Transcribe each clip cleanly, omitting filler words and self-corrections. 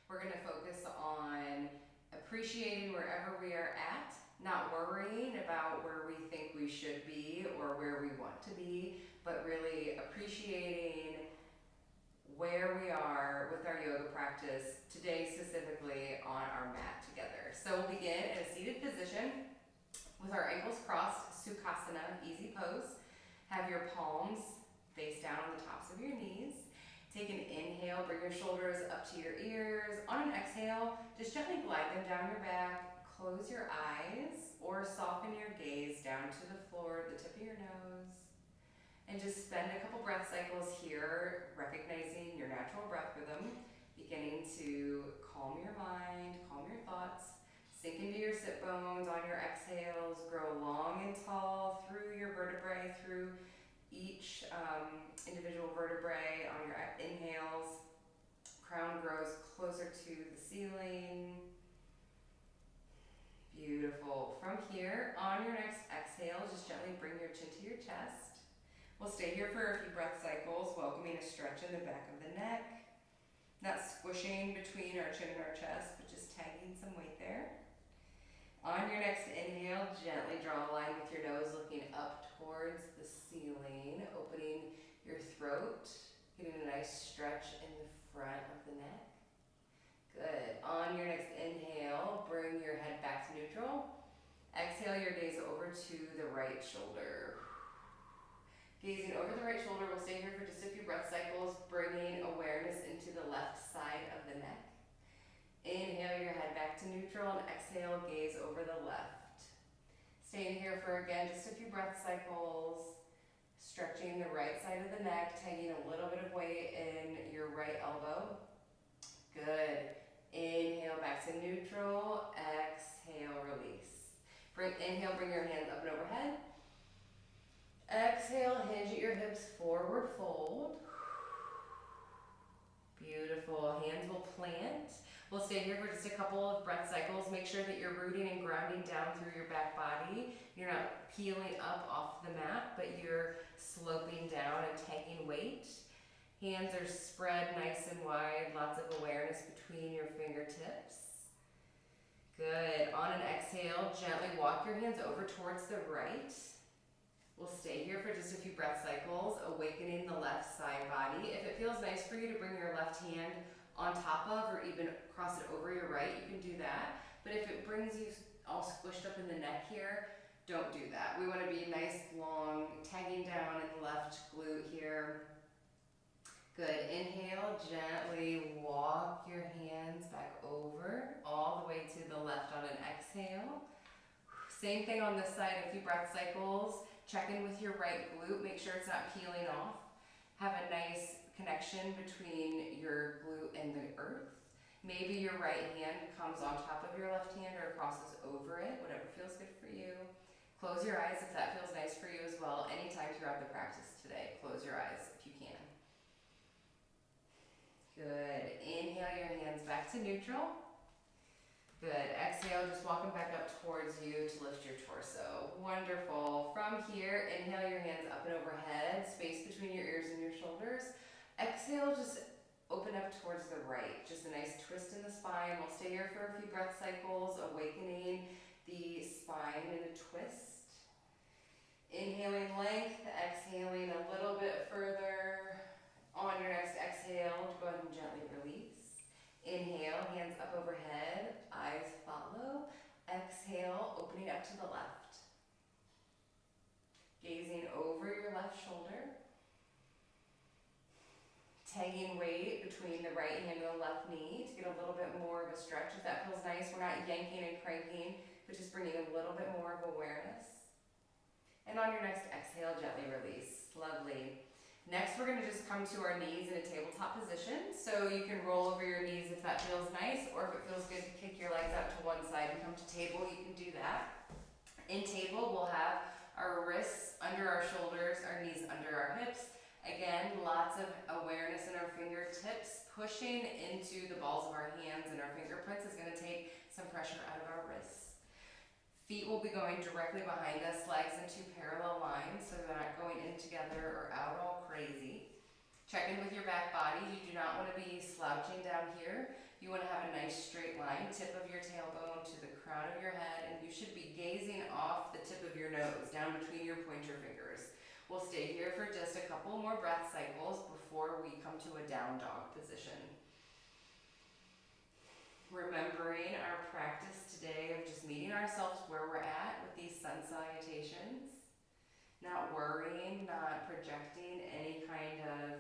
We're going to focus on appreciating wherever we are at, not worrying about where we think we should be or where we want to be, but really appreciating where we are with our yoga practice today, specifically on our mat together. So we'll begin in a seated position with our ankles crossed, Sukhasana, easy pose. Have your palms face down on the tops of your knees. Take an inhale, bring your shoulders up to your ears. On an exhale, just gently glide them down your back. Close your eyes or soften your gaze down to the floor, the tip of your nose. And just spend a couple breath cycles here, recognizing your natural breath rhythm, beginning to calm your mind, calm your thoughts. Sink into your sit bones on your exhales, grow long and tall through your vertebrae, through each individual vertebrae on your inhales. Crown grows closer to the ceiling. Beautiful. From here, on your next exhale, just gently bring your chin to your chest. We'll stay here for a few breath cycles, welcoming a stretch in the back of the neck. Not squishing between our chin and our chest, but just tagging some weight there. On your next inhale, gently draw a line with your nose, looking up towards the ceiling, opening your throat, getting a nice stretch in the front of the neck. Good. On your next inhale, bring your head back to neutral. Exhale your gaze over to the right shoulder. Gazing over the right shoulder, we'll stay here for just a few breath cycles, bringing awareness into the left side of the neck. Inhale your head back to neutral and exhale, gaze over the left. Staying here for, again, just a few breath cycles, stretching the right side of the neck, taking a little bit of weight in your right elbow. Good. Inhale back to neutral, exhale, release. Inhale, bring your hands up and overhead. Exhale, hinge at your hips, forward fold. Beautiful. Hands will plant. We'll stay here for just a couple of breath cycles. Make sure that you're rooting and grounding down through your back body. You're not peeling up off the mat, but you're sloping down and taking weight. Hands are spread nice and wide. Lots of awareness between your fingertips. Good. On an exhale, gently walk your hands over towards the right. We'll stay here for just a few breath cycles, awakening the left side body. If it feels nice for you to bring your left hand on top of or even cross it over your right, you can do that. But if it brings you all squished up in the neck here, don't do that. We want to be nice, long, tagging down in the left glute here. Good. Inhale, gently walk your hands back over, all the way to the left on an exhale. Same thing on this side, a few breath cycles. Check in with your right glute, make sure it's not peeling off. Have a nice connection between your glute and the earth. Maybe your right hand comes on top of your left hand or crosses over it, whatever feels good for you. Close your eyes if that feels nice for you as well. Anytime throughout the practice today, close your eyes if you can. Good. Inhale your hands back to neutral. Good. Exhale, just walking back up towards you to lift your torso. Wonderful. From here, inhale your hands up and overhead, space between your ears and your shoulders. Exhale, just open up towards the right. Just a nice twist in the spine. We'll stay here for a few breath cycles, awakening the spine in a twist. Inhaling length, exhaling a little bit further. On your next exhale, go ahead and gently release. Inhale, hands up overhead, eyes follow. Exhale, opening up to the left. Gazing over your left shoulder. Tagging weight between the right hand and the left knee to get a little bit more of a stretch. If that feels nice, we're not yanking and cranking, but just bringing a little bit more of awareness. And on your next exhale, gently release. Lovely. Next, we're going to just come to our knees in a tabletop position. So you can roll over your knees if that feels nice, or if it feels good to kick your legs out to one side and come to table, you can do that. In table, we'll have our wrists under our shoulders, our knees under our hips. Again, lots of awareness in our fingertips. Pushing into the balls of our hands and our fingerprints is going to take some pressure out of our wrists. Feet will be going directly behind us, legs in two parallel lines, so they're not going in together or out all crazy. Check in with your back body. You do not want to be slouching down here. You want to have a nice straight line, tip of your tailbone to the crown of your head, and you should be gazing off the tip of your nose, down between your pointer fingers. We'll stay here for just a couple more breath cycles before we come to a down dog position. Remembering our practice today of just meeting ourselves where we're at with these sun salutations. Not worrying, not projecting any kind of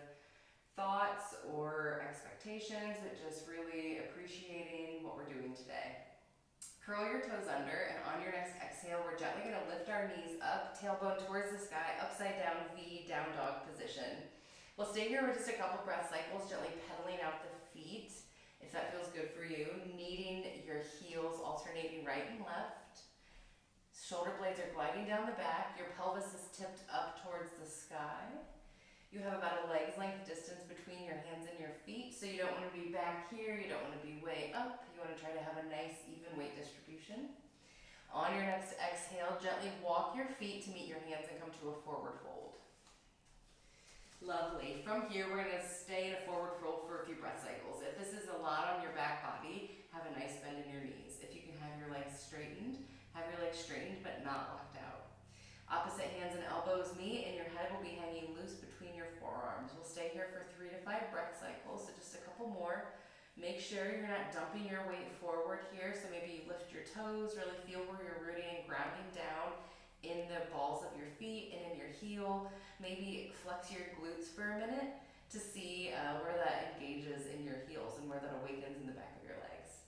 thoughts or expectations, but just really appreciating what we're doing today. Curl your toes under, and on your next exhale, we're gently going to lift our knees up, tailbone towards the sky, upside down V, down dog position. We'll stay here with just a couple breath cycles, gently pedaling out the feet, if that feels good for you. Kneading your heels, alternating right and left. Shoulder blades are gliding down the back. Your pelvis is tipped up towards the sky. You have about a leg's length distance between your hands and your feet, so you don't want to be back here, you don't want to be way up. You want to try to have a nice even weight distribution. On your next exhale, gently walk your feet to meet your hands and come to a forward fold. Lovely. From here, we're going to stay in a forward fold for a few breath cycles. If this is a lot on your back body, have a nice bend in your knees. If you can have your legs straightened, have your legs straightened but not locked out. Opposite hands and elbows meet, and your head will be hanging loose between your forearms. We'll stay here for 3 to 5 breath cycles, so just a couple more. Make sure you're not dumping your weight forward here, so maybe you lift your toes, really feel where you're rooting and grounding down in the balls of your feet and in your heel. Maybe flex your glutes for a minute to see where that engages in your heels and where that awakens in the back of your legs.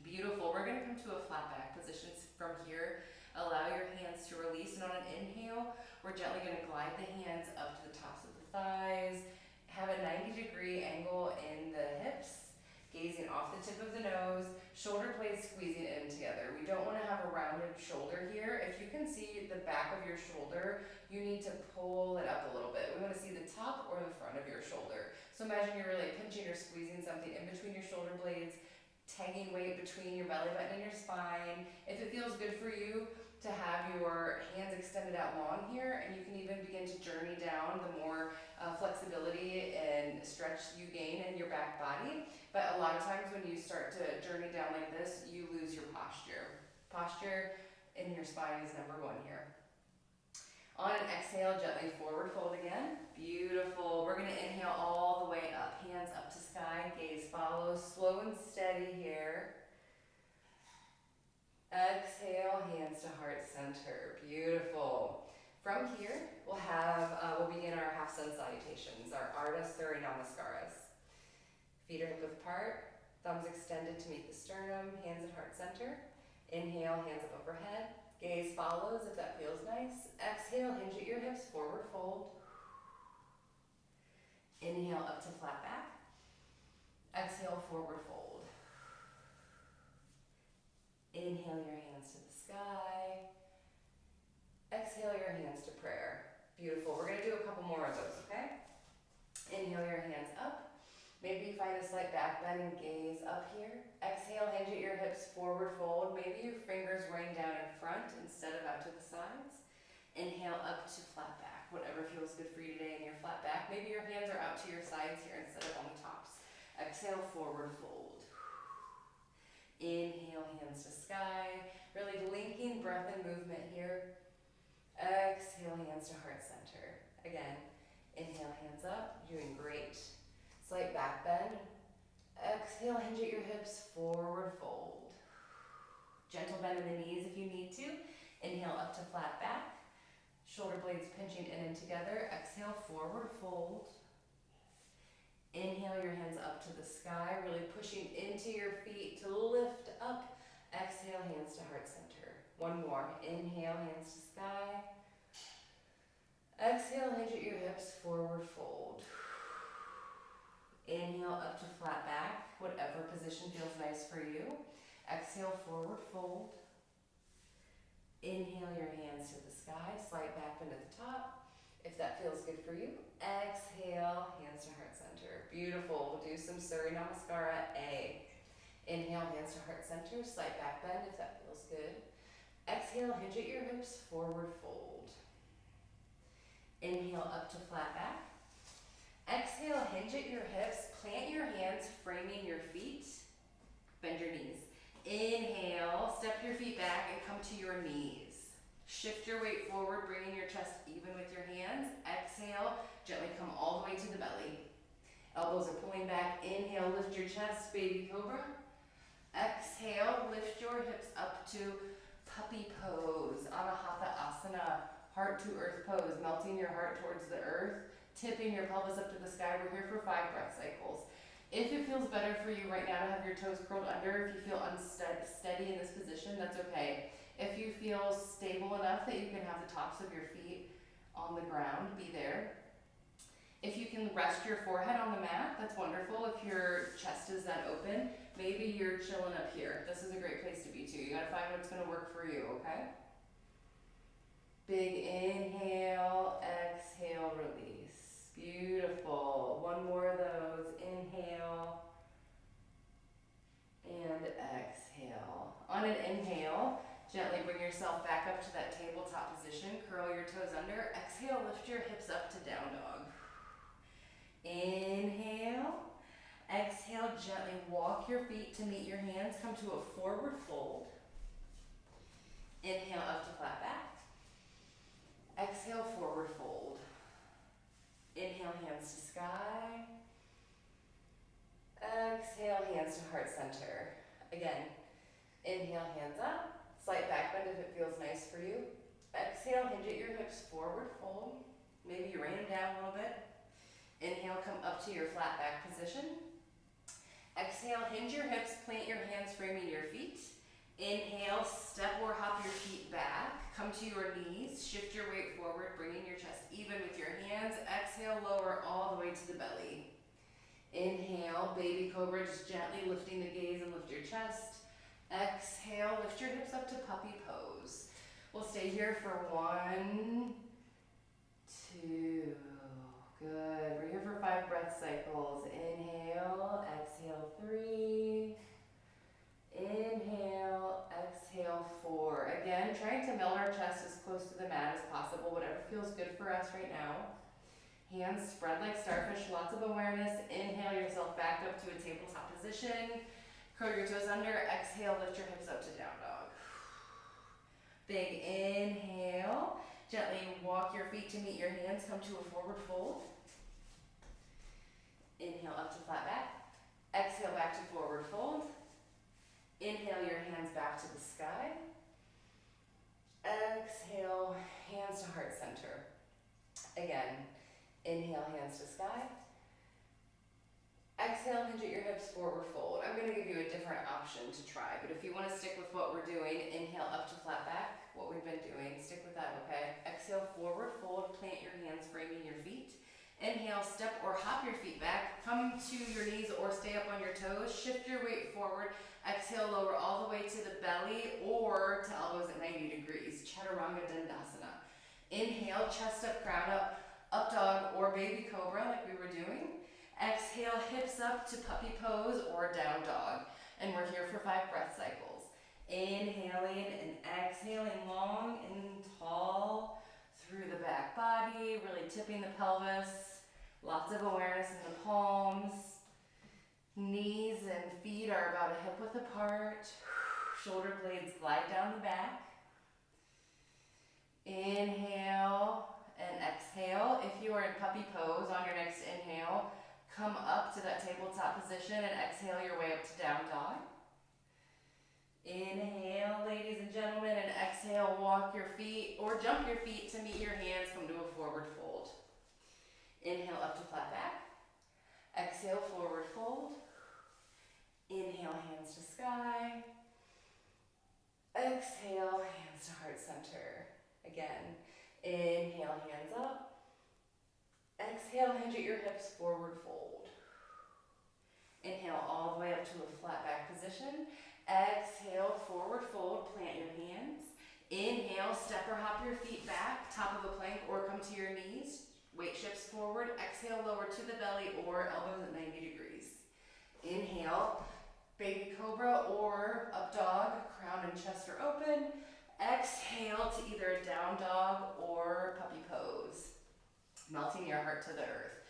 Beautiful. We're going to come to a flat back position from here. Allow your hands to release, and on an inhale, we're gently going to glide the hands up to the tops of the thighs. Have a 90-degree angle in the hips, gazing off the tip of the nose, shoulder blades squeezing in together. We don't want to have a rounded shoulder here. If you can see the back of your shoulder, you need to pull it up a little bit. We want to see the top or the front of your shoulder. So imagine you're really pinching or squeezing something in between your shoulder blades, tagging weight between your belly button and your spine. If it feels good for you to have your hands extended out long here, and you can even begin to journey down, the more flexibility and stretch you gain in your back body. But a lot of times when you start to journey down like this, you lose your posture. Posture in your spine is number 1 here. On an exhale, gently forward fold again. Beautiful. We're going to inhale all the way up, hands up to sky, gaze follows, slow and steady here. Exhale, hands to heart center. Beautiful. From here, we'll begin our half sun salutations, our Ardha Surya Namaskaras. Feet are hip width apart, thumbs extended to meet the sternum, hands at heart center. Inhale, hands up overhead. Gaze follows if that feels nice. Exhale, hinge at your hips, forward fold. Inhale, up to flat back. Exhale, forward fold. Inhale your hands to the sky. Exhale your hands to prayer. Beautiful. We're going to do a couple more of those, okay? Inhale your hands up. Maybe you find a slight back bend and gaze up here. Exhale, hinge at your hips, forward fold. Maybe your fingers rain down in front instead of out to the sides. Inhale up to flat back. Whatever feels good for you today in your flat back. Maybe your hands are out to your sides here instead of on the tops. Exhale, forward fold. Inhale, hands to sky. Really linking breath and movement here. Exhale, hands to heart center. Again, inhale, hands up. Doing great. Slight back bend. Exhale, hinge at your hips, forward fold. Gentle bend in the knees if you need to. Inhale, up to flat back. Shoulder blades pinching in and together. Exhale, forward fold. Inhale your hands up to the sky, really pushing into your feet to lift up. Exhale, hands to heart center. 1 more. Inhale, hands to sky. Exhale, hinge at your hips, forward fold. Inhale up to flat back, whatever position feels nice for you. Exhale, forward fold. Inhale your hands to the sky, slight back bend at the top. If that feels good for you, exhale, hands to heart center. Beautiful. We'll do some Surya Namaskara A. Inhale, hands to heart center, slight back bend if that feels good. Exhale, hinge at your hips, forward fold. Inhale up to flat back. Exhale, hinge at your hips, plant your hands, framing your feet, bend your knees. Inhale, step your feet back and come to your knees. Shift your weight forward, bringing your chest even with your hands. Exhale, gently come all the way to the belly. Elbows are pulling back. Inhale, lift your chest, baby cobra. Exhale, lift your hips up to puppy pose, Anahata Asana, heart to earth pose, melting your heart towards the earth, tipping your pelvis up to the sky. We're here for 5 breath cycles. If it feels better for you right now to have your toes curled under, if you feel unsteady in this position, that's okay. If you feel stable enough that you can have the tops of your feet on the ground, be there. If you can rest your forehead on the mat, that's wonderful. If your chest is that open, maybe you're chilling up here. This is a great place to be too. You gotta find what's gonna work for you, okay? Big inhale, exhale, release. Beautiful. One more of those. Inhale and exhale. On an inhale, gently bring yourself back up to that tabletop position. Curl your toes under. Exhale, lift your hips up to down dog. Inhale. Exhale, gently walk your feet to meet your hands. Come to a forward fold. Inhale up to flat back. Exhale, forward fold. Inhale, hands to sky. Exhale, hands to heart center. Again, inhale, hands up. Slight back bend if it feels nice for you. Exhale, hinge at your hips, forward fold. Maybe you rain them down a little bit. Inhale, come up to your flat back position. Exhale, hinge your hips, plant your hands, framing your feet. Inhale, step or hop your feet back. Come to your knees, shift your weight forward, bringing your chest even with your hands. Exhale, lower all the way to the belly. Inhale, baby cobra, just gently lifting the gaze and lift your chest. Exhale, lift your hips up to puppy pose. We'll stay here for 1, 2, good. We're here for 5 breath cycles. Inhale, exhale, 3. Inhale, exhale, 4. Again, trying to melt our chest as close to the mat as possible, whatever feels good for us right now. Hands spread like starfish, lots of awareness. Inhale yourself back up to a tabletop position. Curl your toes under. Exhale, lift your hips up to down dog. Big inhale. Gently walk your feet to meet your hands. Come to a forward fold. Inhale up to flat back. Exhale back to forward fold. Inhale your hands back to the sky. Exhale, hands to heart center. Again, inhale, hands to sky. Exhale, hinge at your hips, forward fold. I'm going to give you a different option to try, but if you want to stick with what we're doing, inhale up to flat back, what we've been doing, stick with that, okay? Exhale, forward fold, plant your hands, framing your feet. Inhale, step or hop your feet back, come to your knees or stay up on your toes, shift your weight forward. Exhale, lower all the way to the belly or to elbows at 90 degrees, Chaturanga Dandasana. Inhale, chest up, crown up dog or baby cobra like we were doing. Exhale, hips up to puppy pose or down dog. And we're here for 5 breath cycles. Inhaling and exhaling long and tall through the back body, really tipping the pelvis. Lots of awareness in the palms. Knees and feet are about a hip width apart. Shoulder blades glide down the back. Inhale and exhale. If you are in puppy pose, on your next inhale, come up to that tabletop position and exhale your way up to down dog. Inhale, ladies and gentlemen, and exhale, walk your feet or jump your feet to meet your hands, come to a forward fold. Inhale up to flat back. Exhale, forward fold. Inhale, hands to sky. Exhale, hands to heart center. Again, inhale, hands up. Exhale, hinge at your hips, forward fold. Inhale all the way up to a flat back position. Exhale, forward fold, plant your hands. Inhale, step or hop your feet back, top of a plank or come to your knees. Weight shifts forward. Exhale, lower to the belly or elbows at 90 degrees. Inhale, baby cobra or up dog, crown and chest are open. Exhale to either down dog or puppy pose. Melting your heart to the earth.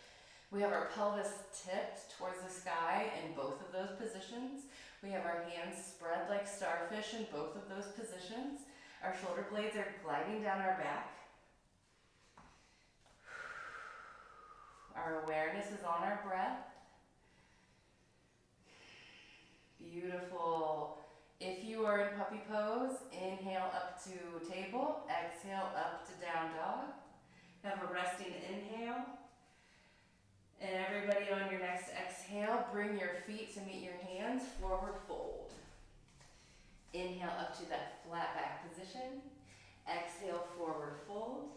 We have our pelvis tipped towards the sky in both of those positions. We have our hands spread like starfish in both of those positions. Our shoulder blades are gliding down our back. Our awareness is on our breath. Beautiful. If you are in puppy pose, inhale up to table, exhale up to down dog. Have a resting inhale. And everybody on your next exhale, bring your feet to meet your hands, forward fold. Inhale up to that flat back position. Exhale, forward fold.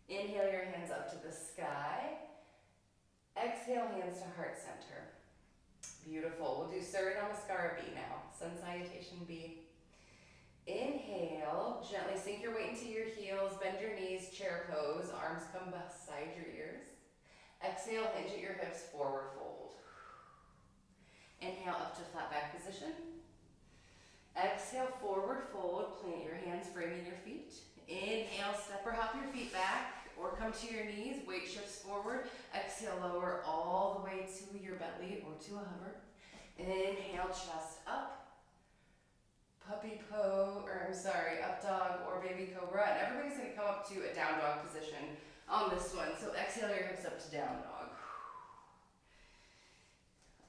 Inhale your hands up to the sky. Exhale, hands to heart center. Beautiful. We'll do Surya Namaskara B now. Sun Salutation B. Inhale, gently sink your weight into your heels, bend your knees, chair pose, arms come beside your ears. Exhale, hinge at your hips, forward fold. Inhale up to flat back position. Exhale, forward fold, plant your hands, framing your feet. Inhale, step or hop your feet back or come to your knees, weight shifts forward. Exhale, lower all the way to your belly or to a hover. Inhale, chest up. Puppy pose, up dog or baby cobra. And everybody's gonna come up to a down dog position on this one. So exhale your hips up to down dog.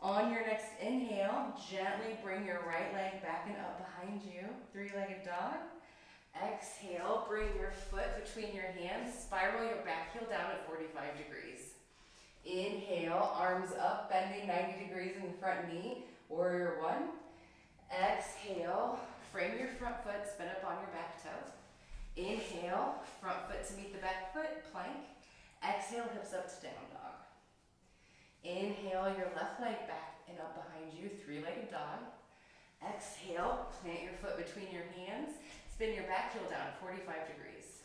On your next inhale, gently bring your right leg back and up behind you. Three-legged dog. Exhale, bring your foot between your hands. Spiral your back heel down at 45 degrees. Inhale, arms up, bending 90 degrees in the front knee. Warrior one. Exhale, frame your front foot, spin up on your back toe. Inhale, front foot to meet the back foot, plank. Exhale, hips up to down dog. Inhale, your left leg back and up behind you, three-legged dog. Exhale, plant your foot between your hands. Spin your back heel down 45 degrees.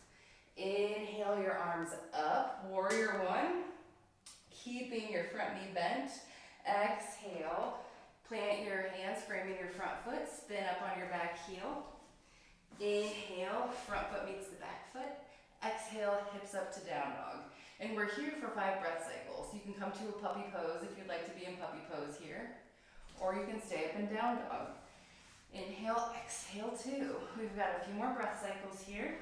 Inhale your arms up, warrior one. Keeping your front knee bent. Exhale, plant your hands, framing your front foot. Spin up on your back heel. Inhale, front foot meets the back foot. Exhale, hips up to down dog. And we're here for 5 breath cycles. You can come to a puppy pose if you'd like to be in puppy pose here. Or you can stay up in down dog. Inhale, exhale 2. We've got a few more breath cycles here.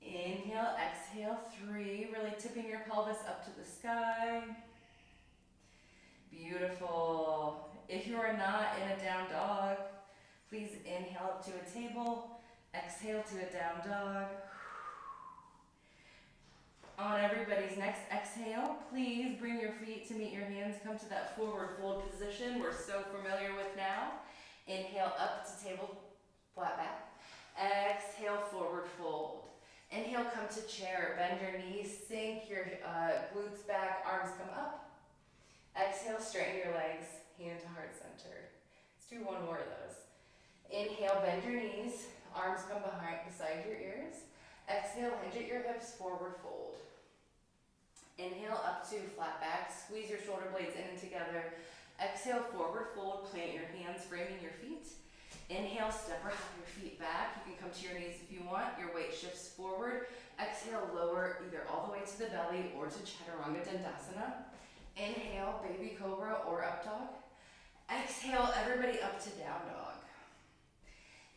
Inhale, exhale 3. Really tipping your pelvis up to the sky. Beautiful. If you are not in a down dog, please inhale up to a table. Exhale to a down dog. On everybody's next exhale, please bring your feet to meet your hands. Come to that forward fold position we're so familiar with now. Inhale up to table, flat back. Exhale, forward fold. Inhale, come to chair. Bend your knees, sink your glutes back, arms come up. Exhale, straighten your legs, hand to heart center. Let's do one more of those. Inhale, bend your knees, arms come beside your ears. Exhale, hinge at your hips, forward fold. Inhale, up to flat back, squeeze your shoulder blades in and together. Exhale, forward fold, plant your hands, framing your feet. Inhale, step or hop your feet back. You can come to your knees if you want. Your weight shifts forward. Exhale, lower either all the way to the belly or to Chaturanga Dandasana. Inhale, baby cobra or up dog. Exhale, everybody up to down dog.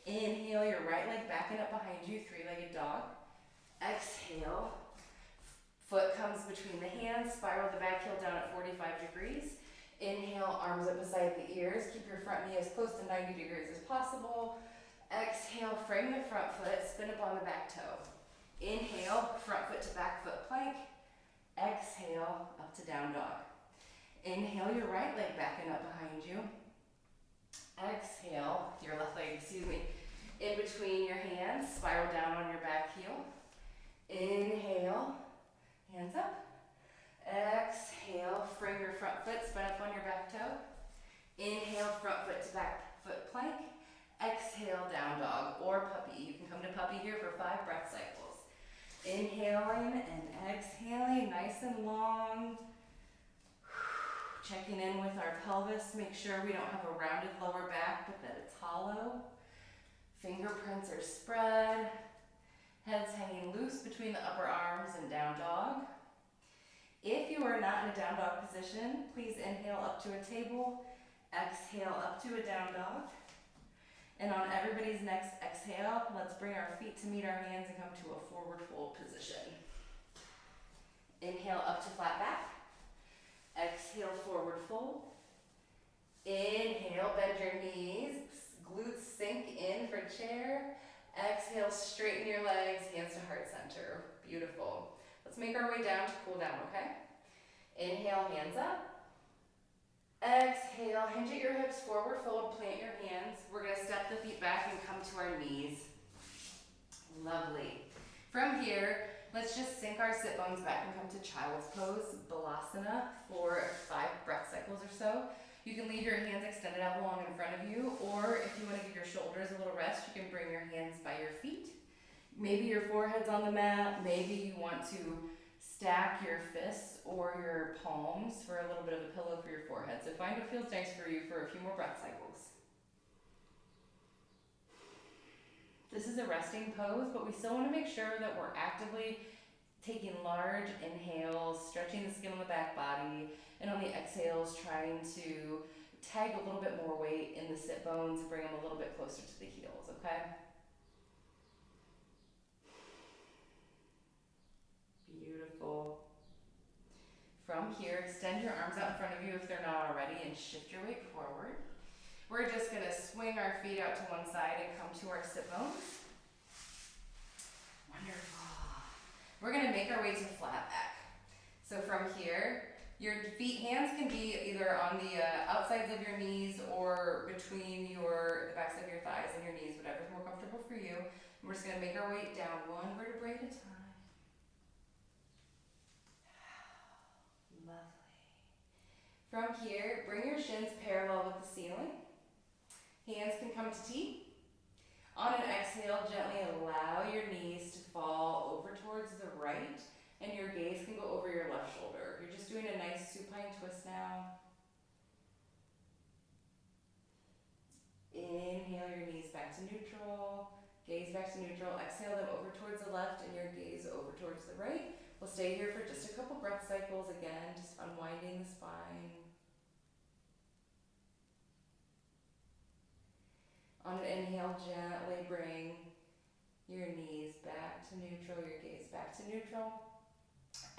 Inhale, your right leg back and up behind you, three-legged dog. Exhale, foot comes between the hands, spiral the back heel down at 45 degrees. Inhale, arms up beside the ears. Keep your front knee as close to 90 degrees as possible. Exhale, frame the front foot, spin up on the back toe. Inhale, front foot to back foot plank. Exhale, up to down dog. Inhale, your right leg back and up behind you. Exhale, your left leg, in between your hands, spiral down on your back heel. Inhale, hands up. Exhale, frame your front foot, spin up on your back toe. Inhale, front foot to back foot plank. Exhale, down dog or puppy. You can come to puppy here for 5 breath cycles. Inhaling and exhaling, nice and long. Checking in with our pelvis, make sure we don't have a rounded lower back, but that it's hollow. Fingerprints are spread. Head's hanging loose between the upper arms and down dog. If you are not in a down dog position, please inhale up to a table, exhale up to a down dog. And on everybody's next exhale, let's bring our feet to meet our hands and come to a forward fold position. Inhale up to flat back. Exhale, forward fold. Inhale, bend your knees, glutes sink in for chair. Exhale, straighten your legs, hands to heart center. Beautiful. Let's make our way down to cool down, okay? Inhale, hands up. Exhale, hinge at your hips, forward fold, plant your hands. We're gonna step the feet back and come to our knees. Lovely. From here, let's just sink our sit bones back and come to child's pose, balasana, for 5 breath cycles or so. You can leave your hands extended out long in front of you, or if you want to give your shoulders a little rest, you can bring your hands by your feet. Maybe your forehead's on the mat, maybe you want to stack your fists or your palms for a little bit of a pillow for your forehead. So find what feels nice for you for a few more breath cycles. This is a resting pose, but we still want to make sure that we're actively taking large inhales, stretching the skin on the back body, and on the exhales, trying to tag a little bit more weight in the sit bones and bring them a little bit closer to the heels, okay? Beautiful. From here, extend your arms out in front of you if they're not already and shift your weight forward. We're just gonna swing our feet out to one side and come to our sit bones. Wonderful. We're gonna make our way to flat back. So from here, your hands can be either on the outsides of your knees or between the backs of your thighs and your knees, whatever's more comfortable for you. And we're just gonna make our way down one vertebrae at a time. Lovely. From here, bring your shins parallel with the ceiling. Hands can come to T. On an exhale, gently allow your knees to fall over towards the right, and your gaze can go over your left shoulder. You're just doing a nice supine twist now. Inhale your knees back to neutral, gaze back to neutral. Exhale them over towards the left and your gaze over towards the right. We'll stay here for just a couple breath cycles. Again, just unwinding the spine. On an inhale, gently bring your knees back to neutral, your gaze back to neutral.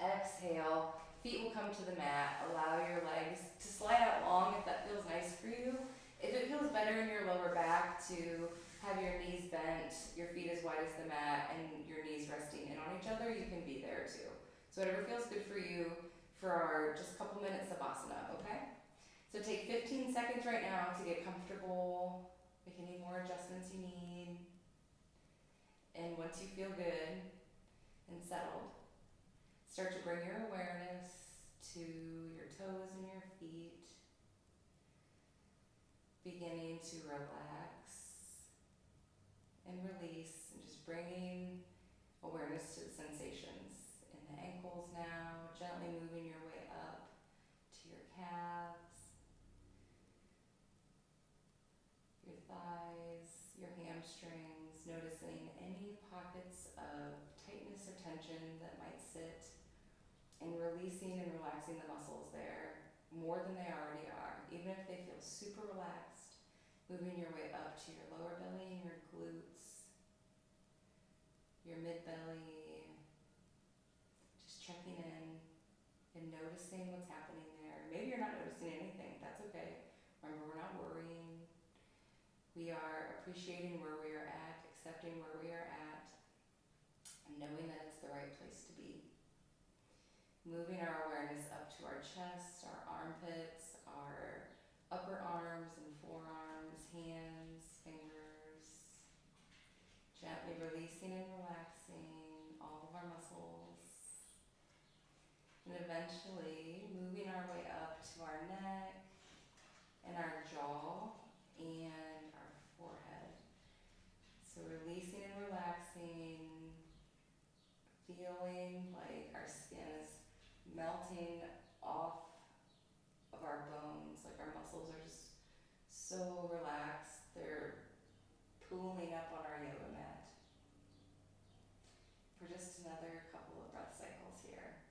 Exhale, feet will come to the mat. Allow your legs to slide out long if that feels nice for you. If it feels better in your lower back to have your knees bent, your feet as wide as the mat, and your knees resting in on each other, you can be there too. So whatever feels good for you for our just couple minutes of asana, okay? So take 15 seconds right now to get comfortable. Make any more adjustments you need. And once you feel good and settled, start to bring your awareness to your toes and your feet, beginning to relax and release, and just bringing awareness to the sensations in the ankles now, gently moving your way up to your calves, your thighs, your hamstrings, noticing any pockets of tightness or tension that might sit, and releasing and relaxing the muscles there more than they already are, even if they feel super relaxed, moving your way up to your lower belly and your glutes, your mid-belly, just checking in and noticing what's happening there. Maybe you're not noticing anything, that's okay. Remember, we're not worrying. We are appreciating where we are at, accepting where we are at, and knowing that it's the right place to be. Moving our awareness up to our chest, our armpits, our upper arms and forearms, hands, fingers. Gently releasing and relaxing all of our muscles. And eventually moving our way up to our neck and our jaw and our forehead. So releasing and relaxing, feeling like our skin is melting off of our bones, like our muscles are just so relaxed, they're pooling up on our yoga mat. For just another couple of breath cycles here.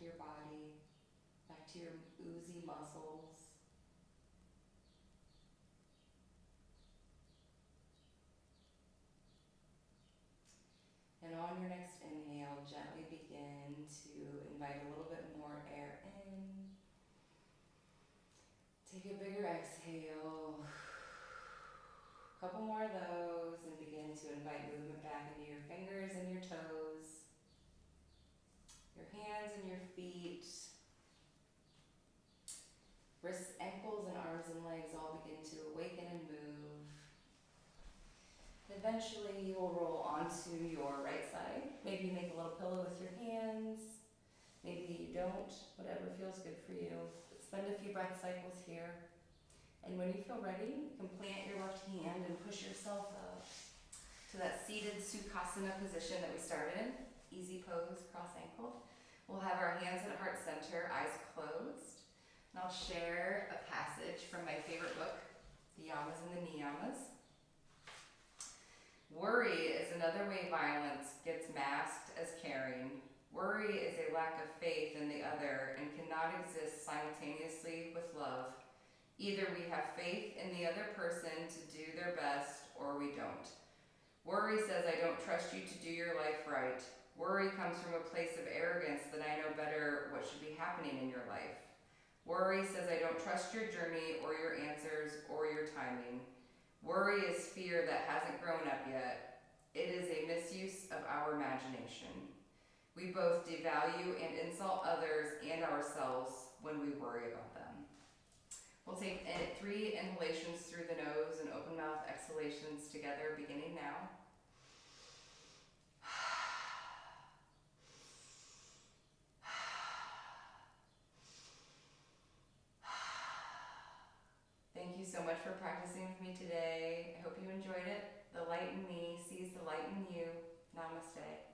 your body, back to your oozy muscles. And on your next inhale, gently begin to invite a little bit more air in. Take a bigger exhale. A couple more of those, and begin to invite movement back into your fingers and your toes, your hands and your feet. Wrists, ankles, and arms and legs all begin to awaken and move. Eventually you will roll onto your right side. Maybe you make a little pillow with your hands. Maybe you don't, whatever feels good for you. Spend a few breath cycles here. And when you feel ready, you can plant your left hand and push yourself up to that seated Sukhasana position that we started. Easy pose, cross-ankled. We'll have our hands at heart center, eyes closed. And I'll share a passage from my favorite book, The Yamas and the Niyamas. Worry is another way violence gets masked as caring. Worry is a lack of faith in the other and cannot exist simultaneously with love. Either we have faith in the other person to do their best, or we don't. Worry says, I don't trust you to do your life right. Worry comes from a place of arrogance that I know better what should be happening in your life. Worry says, I don't trust your journey or your answers or your timing. Worry is fear that hasn't grown up yet. It is a misuse of our imagination. We both devalue and insult others and ourselves when we worry about them. We'll take 3 inhalations through the nose and open mouth exhalations together, beginning now. Thank you so much for practicing with me today. I hope you enjoyed it. The light in me sees the light in you. Namaste.